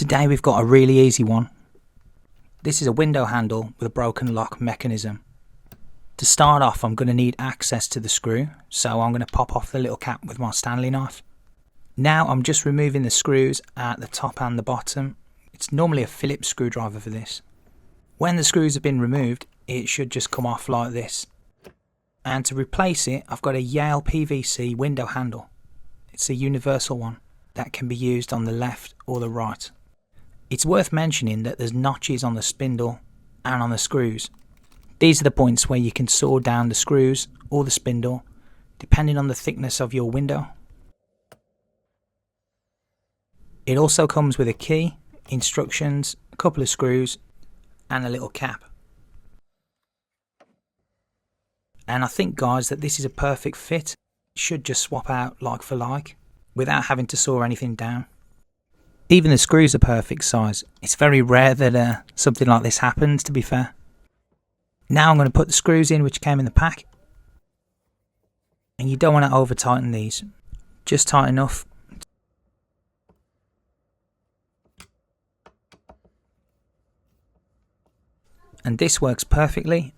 Today we've got a really easy one. This is a window handle with a broken lock mechanism. To start off, I'm going to need access to the screw, so I'm going to pop off the little cap with my Stanley knife. Now I'm just removing the screws at the top and the bottom. It's normally a Phillips screwdriver for this. When the screws have been removed, it should just come off like this. And to replace it, I've got a Yale PVC window handle. It's a universal one that can be used on the left or the right. It's worth mentioning that there's notches on the spindle and on the screws. These are the points where you can saw down the screws or the spindle, depending on the thickness of your window. It also comes with a key, instructions, a couple of screws and a little cap. And I think, guys, that this is a perfect fit. It should just swap out like for like without having to saw anything down. Even the screws are perfect size. It's very rare that something like this happens, to be fair. Now I'm going to put the screws in which came in the pack. And you don't want to over tighten these. Just tight enough. And this works perfectly.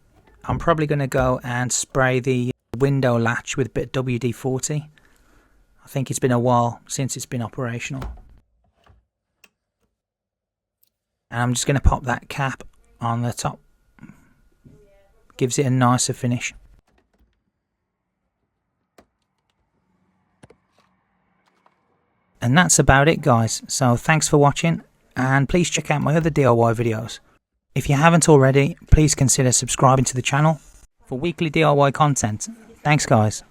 I'm probably going to go and spray the window latch with a bit of WD-40. I think it's been a while since it's been operational. And I'm just going to pop that cap on the top. Gives it a nicer finish. And that's about it, guys. So thanks for watching, and please check out my other DIY videos. If you haven't already, please consider subscribing to the channel for weekly DIY content. Thanks, guys.